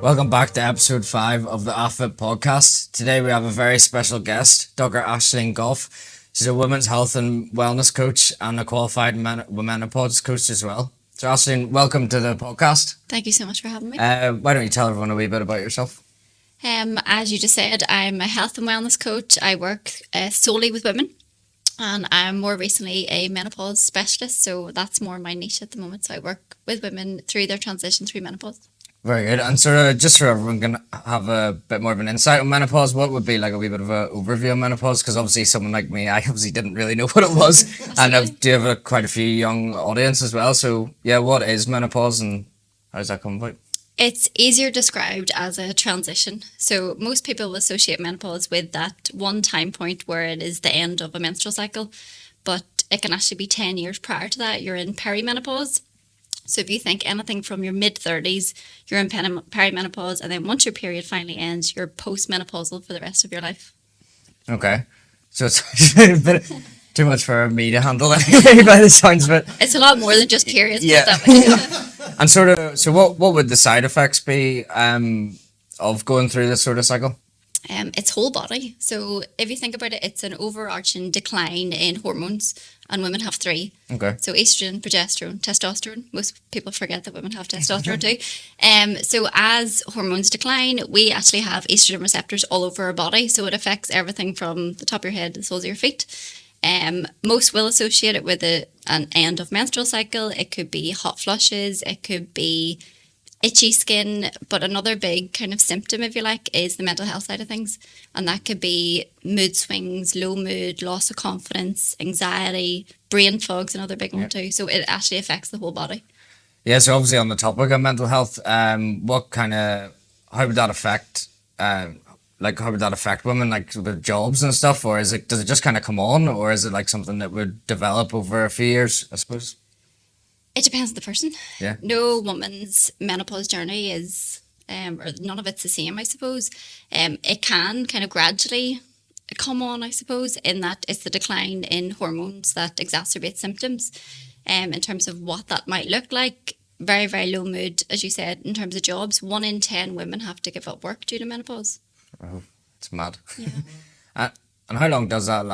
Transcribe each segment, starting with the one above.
Welcome back to episode 5 of the AFIT podcast. Today we have a very special guest, Dr Aisling Gough. She's a women's health and wellness coach and a qualified menopause coach as well. So Aisling, welcome to the podcast. Thank you so much for having me. Why don't you tell everyone a wee bit about yourself? As you just said, I'm a health and wellness coach. I work solely with women, and I'm more recently a menopause specialist, so that's more my niche at the moment. So I work with women through their transition through menopause. Very good. And sort of just so everyone can have a bit more of an insight on menopause, what would be like a wee bit of an overview of menopause? Because obviously someone like me, I obviously didn't really know what it was. And I do have quite a few young audience as well. So yeah, what is menopause and how does that come about? It's easier described as a transition. So most people associate menopause with that one time point where it is the end of a menstrual cycle, but it can actually be 10 years prior to that. You're in perimenopause. So if you think anything from your mid-30s, you're in perimenopause, and then once your period finally ends, you're postmenopausal for the rest of your life. Okay. So it's a bit too much for me to handle anyway, by the sounds of it. It's a lot more than just periods. Yeah. Put that way. And sort of, so what would the side effects be of going through this sort of cycle? It's whole body. So if you think about it, it's an overarching decline in hormones, and women have 3. Okay. So estrogen, progesterone, testosterone. Most people forget that women have testosterone too. So as hormones decline, we actually have estrogen receptors all over our body. So it affects everything from the top of your head to the soles of your feet. Most will associate it with an end of menstrual cycle. It could be hot flushes. It could be itchy skin, but another big kind of symptom, if you like, is the mental health side of things. And that could be mood swings, low mood, loss of confidence, anxiety, brain fog's another big one too. So it actually affects the whole body. Yeah, so obviously on the topic of mental health, how would that affect, how would that affect women, like with jobs and stuff? Or does it just kind of come on? Or is it like something that would develop over a few years, I suppose? It depends on the person. Yeah. No woman's menopause journey is, or none of it's the same, I suppose. It can kind of gradually come on, I suppose, in that it's the decline in hormones that exacerbates symptoms. In terms of what that might look like, very, very low mood, as you said, in terms of jobs. 1 in 10 women have to give up work due to menopause. Oh, it's mad. Yeah. And how long does that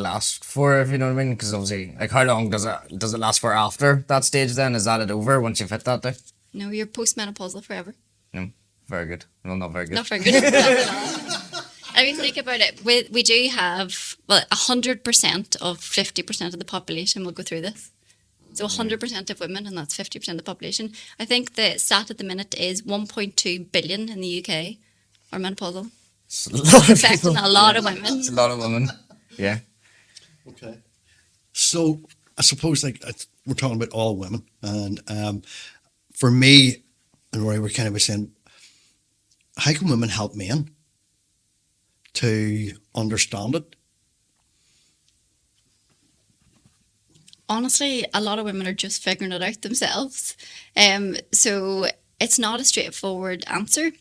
last for, if you know what I mean? Because obviously, like, how long does it last for after that stage then? Is that it over once you've hit that day? No, you're postmenopausal forever. No, very good. Well, not very good. Not very good. Not at all. I mean, think about it. We do have, 100% of 50% of the population will go through this. So 100% of women, and that's 50% of the population. I think the stat at the minute is 1.2 billion in the UK are menopausal. It's a lot of Affecting people. a lot of women. It's a lot of women. Yeah. Okay. So I suppose we're talking about all women, and for me, and Rory, we're kind of saying, how can women help men to understand it? Honestly, a lot of women are just figuring it out themselves. So it's not a straightforward answer.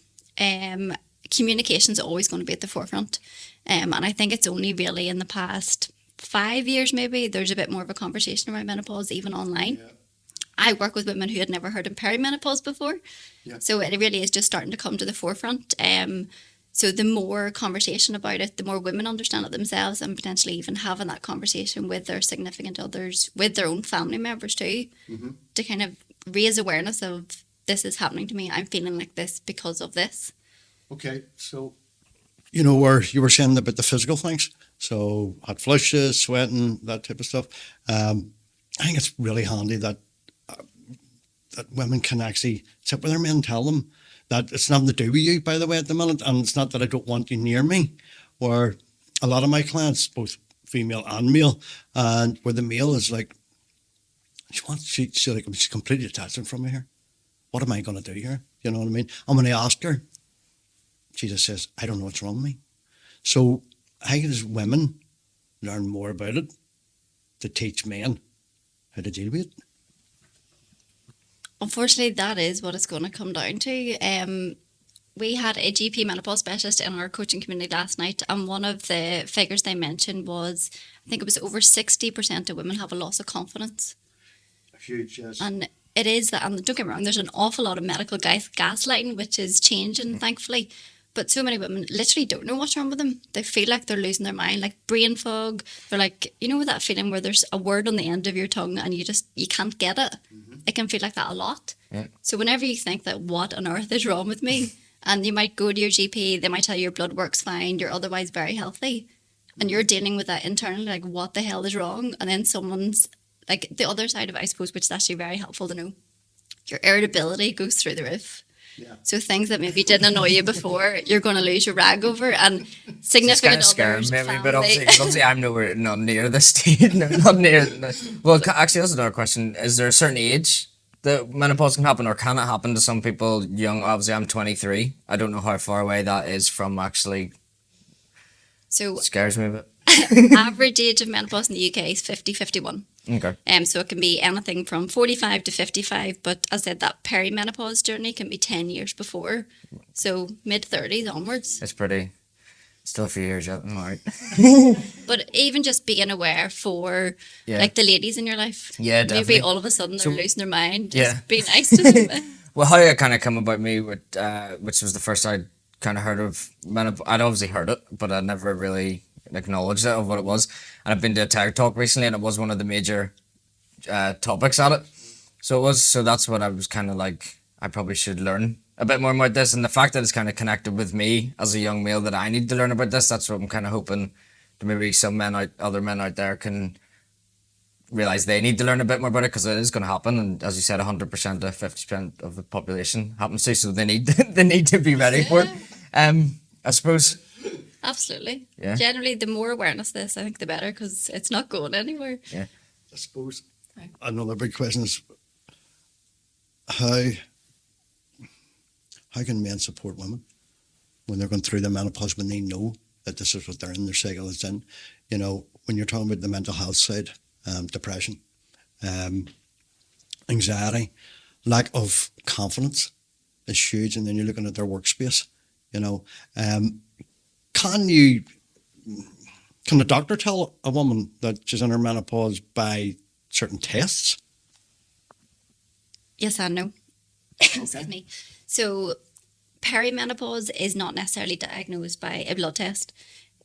Communication is always going to be at the forefront. And I think it's only really in the past 5 years, maybe, there's a bit more of a conversation around menopause, even online. Yeah. I work with women who had never heard of perimenopause before. Yeah. So it really is just starting to come to the forefront. So the more conversation about it, the more women understand it themselves, and potentially even having that conversation with their significant others, with their own family members too, to kind of raise awareness of, this is happening to me, I'm feeling like this because of this. Okay, so, where you were saying about the physical things, so hot flushes, sweating, that type of stuff. I think it's really handy that women can actually sit with their men and tell them that it's nothing to do with you, by the way, at the minute, and it's not that I don't want you near me. Where a lot of my clients, both female and male, and where the male is like, she's completely detached from me here. What am I going to do here? You know what I mean? And when I ask her, she just says, I don't know what's wrong with me. So how does women learn more about it to teach men how to deal with it? Unfortunately, that is what it's going to come down to. We had a GP menopause specialist in our coaching community last night, and one of the figures they mentioned was, I think it was over 60% of women have a loss of confidence. Huge, yes. And it is that, and don't get me wrong, there's an awful lot of medical gaslighting, which is changing, thankfully. But so many women literally don't know what's wrong with them. They feel like they're losing their mind, like brain fog. They're like, you know, that feeling where there's a word on the end of your tongue and you can't get it. It can feel like that a lot. Yeah. So whenever you think that what on earth is wrong with me, and you might go to your GP, they might tell you your blood work's fine, you're otherwise very healthy, and you're dealing with that internally, like what the hell is wrong? And then someone's like the other side of it, I suppose, which is actually very helpful to know. Your irritability goes through the roof. Yeah. So things that maybe didn't annoy you before, you're going to lose your rag over, and It's significant kind of scary, others, maybe, but family. obviously I'm not near this stage. No, not near. Well, actually, that's another question. Is there a certain age that menopause can happen, or can it happen to some people young? Obviously, I'm 23. I don't know how far away that is from actually. So Scares me a bit. average age of menopause in the UK is 50-51. Okay. So it can be anything from 45 to 55, but as I said, that perimenopause journey can be 10 years before. So mid-30s onwards. It's pretty. Still a few years yet. I'm alright. But even just being aware for Yeah. like the ladies in your life. Yeah, definitely. Maybe all of a sudden they're losing their mind. Just Yeah. be nice to them. Well, how it kind of come about me with, which was the first I'd kind of heard of menopause. I'd obviously heard it, but I never really acknowledged it of what it was. And I've been to a TED Talk recently, and it was one of the major topics at it. So it was. So that's what I was kind of like. I probably should learn a bit more about this, and the fact that it's kind of connected with me as a young male, that I need to learn about this. That's what I'm kind of hoping that maybe other men out there can realize they need to learn a bit more about it, because it is going to happen, and as you said, 100% to 50% of the population happens to, so they need they need to be ready for it. I suppose. Absolutely. Yeah. Generally, the more awareness of this, I think the better, because it's not going anywhere. Yeah. I suppose Right. another big question is how can men support women when they're going through the menopause, when they know that this is what they're in, their cycle is in? You know, when you're talking about the mental health side, depression, anxiety, lack of confidence is huge. And then you're looking at their workspace, you know. Can the doctor tell a woman that she's in her menopause by certain tests? Yes and no. Excuse me. So perimenopause is not necessarily diagnosed by a blood test.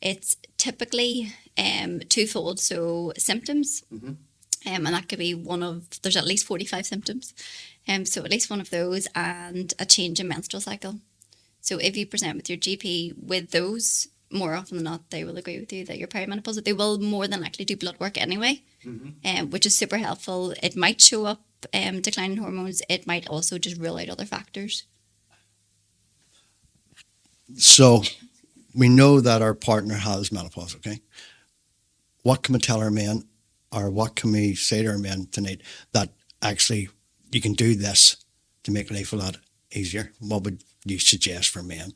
It's typically twofold. So symptoms, and that could be there's at least 45 symptoms. So at least one of those, and a change in menstrual cycle. So if you present with your GP with those, more often than not, they will agree with you that you're perimenopausal. They will more than likely do blood work anyway, which is super helpful. It might show up decline in hormones. It might also just rule out other factors. So we know that our partner has menopause, okay? What can we tell our men, or what can we say to our men tonight that actually you can do this to make life a lot easier? What would you suggest for men?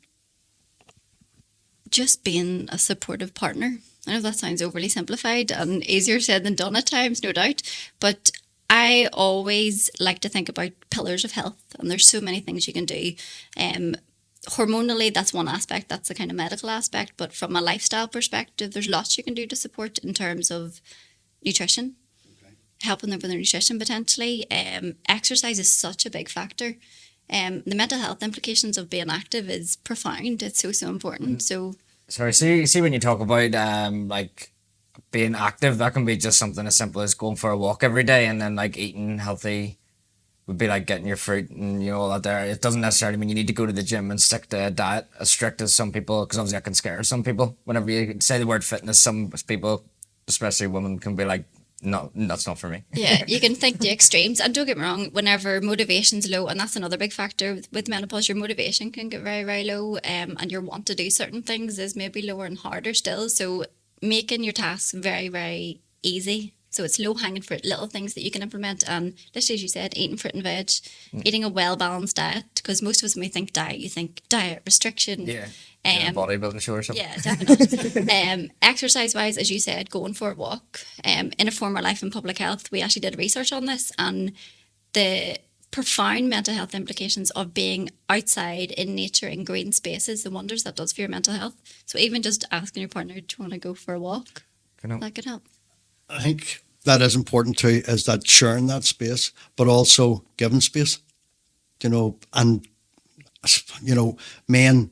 Just being a supportive partner. I know that sounds overly simplified and easier said than done at times, no doubt. But I always like to think about pillars of health, and there's so many things you can do. Hormonally, that's one aspect, that's the kind of medical aspect. But from a lifestyle perspective, there's lots you can do to support in terms of nutrition, helping them with their nutrition potentially. Exercise is such a big factor. The mental health implications of being active is profound. It's so important. So Sorry, see when you talk about like being active, that can be just something as simple as going for a walk every day, and then like eating healthy would be like getting your fruit and all that there. It doesn't necessarily mean you need to go to the gym and stick to a diet as strict as some people, because obviously that can scare some people. Whenever you say the word fitness, some people, especially women, can be like, no, that's not for me. yeah, you can think the extremes. And don't get me wrong, whenever motivation's low, and that's another big factor with menopause, your motivation can get very, very low, and your want to do certain things is maybe lower and harder still. So making your tasks very, very easy. So it's low-hanging fruit, little things that you can implement. And literally, as you said, eating fruit and veg, eating a well-balanced diet. Because most of us, when we think diet, you think diet, restriction. Yeah. Bodybuilding show or something. Yeah, definitely. Exercise-wise, as you said, going for a walk. In a former life in public health, we actually did research on this, and the profound mental health implications of being outside in nature in green spaces, the wonders that does for your mental health. So even just asking your partner, do you want to go for a walk? Can I- That could help. I think that is important too, is that sharing that space, but also giving space, and, men,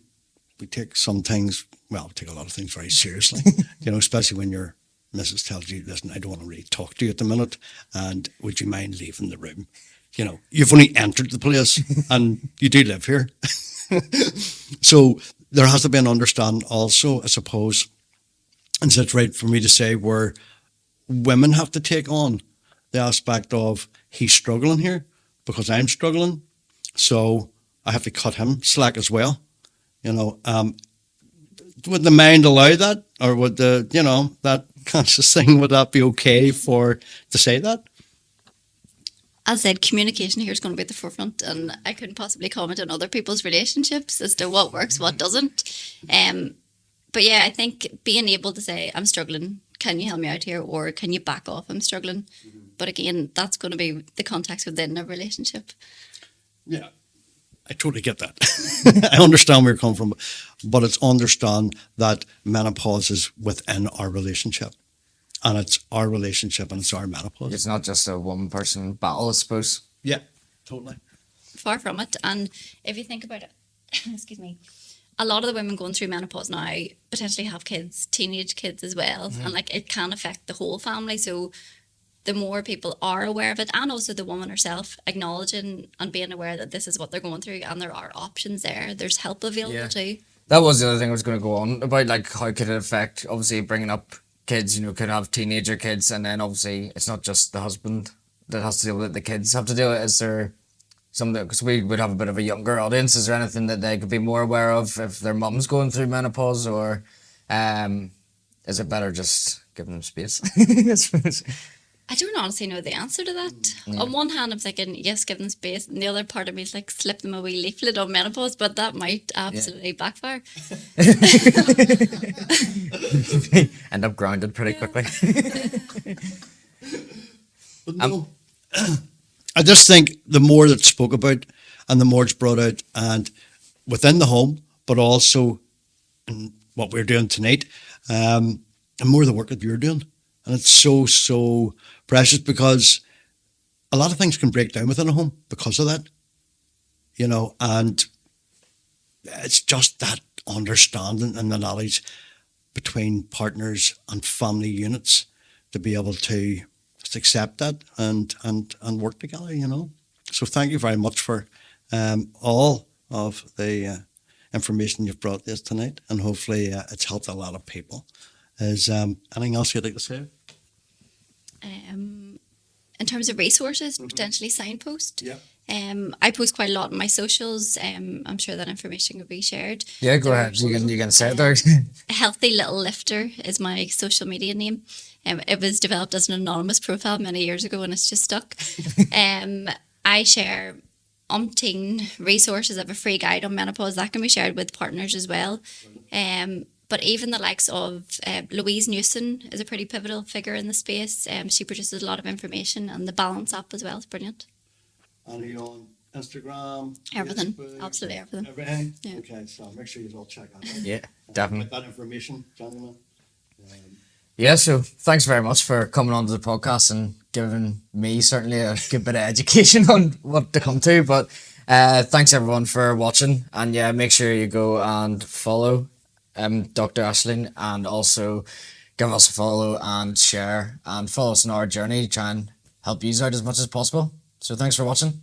we take some things, well, we take a lot of things very seriously, especially when your missus tells you, listen, I don't want to really talk to you at the minute, and would you mind leaving the room? You've only entered the place and you do live here. So there has to be an understanding also, I suppose, and so it's right for me to say, where women have to take on the aspect of, he's struggling here because I'm struggling, so I have to cut him slack as well. Would the mind allow that, or would that conscious thing, would that be okay to say that? As I said, communication here is going to be at the forefront, and I couldn't possibly comment on other people's relationships as to what works, what doesn't. But yeah, I think being able to say, I'm struggling, can you help me out here, or can you back off, I'm struggling. But again, that's going to be the context within a relationship. Yeah, I totally get that. I understand where you're coming from, but it's understand that menopause is within our relationship, and it's our relationship and it's our menopause. It's not just a one-person battle, I suppose. Yeah, totally. Far from it. And if you think about it, excuse me, a lot of the women going through menopause now potentially have kids, teenage kids as well. Mm-hmm. And it can affect the whole family. So the more people are aware of it, and also the woman herself acknowledging and being aware that this is what they're going through and there are options there. There's help available too. That was the other thing I was going to go on about, how could it affect, obviously, bringing up kids, could have teenager kids, and then obviously it's not just the husband that has to deal with it, the kids have to deal with it. Is there something, because we would have a bit of a younger audience, is there anything that they could be more aware of if their mum's going through menopause, or is it better just giving them space? I suppose. I don't honestly know the answer to that. Yeah. On one hand, I'm thinking, yes, give them space. And the other part of me is slip them a wee leaflet on menopause, but that might absolutely backfire. End up grounded pretty quickly. But no, I just think the more that's spoke about and the more it's brought out, and within the home, but also in what we're doing tonight, and more the work that you're doing. And it's so, so precious, because a lot of things can break down within a home because of that, and it's just that understanding and the knowledge between partners and family units to be able to just accept that and work together, So thank you very much for all of the information you've brought this tonight, and hopefully it's helped a lot of people. Is anything else you'd like to say? In terms of resources, potentially signpost. Yeah. I post quite a lot on my socials. I'm sure that information will be shared. Yeah, go ahead. You can say it there. Healthy Little Lifter is my social media name. It was developed as an anonymous profile many years ago, and it's just stuck. I share umpteen resources. I have a free guide on menopause that can be shared with partners as well. But even the likes of Louise Newson is a pretty pivotal figure in the space. She produces a lot of information, and the Balance app as well is brilliant. And are you on Instagram? Everything, Facebook, absolutely everything. Everything? Yeah. Okay, so make sure you all check out. Yeah, definitely. Get that information, gentlemen. Yeah, so thanks very much for coming on to the podcast and giving me certainly a good bit of education on what to come to. But thanks everyone for watching, and yeah, make sure you go and follow Dr. Aisling, and also give us a follow and share and follow us on our journey, try and help you out as much as possible. So thanks for watching.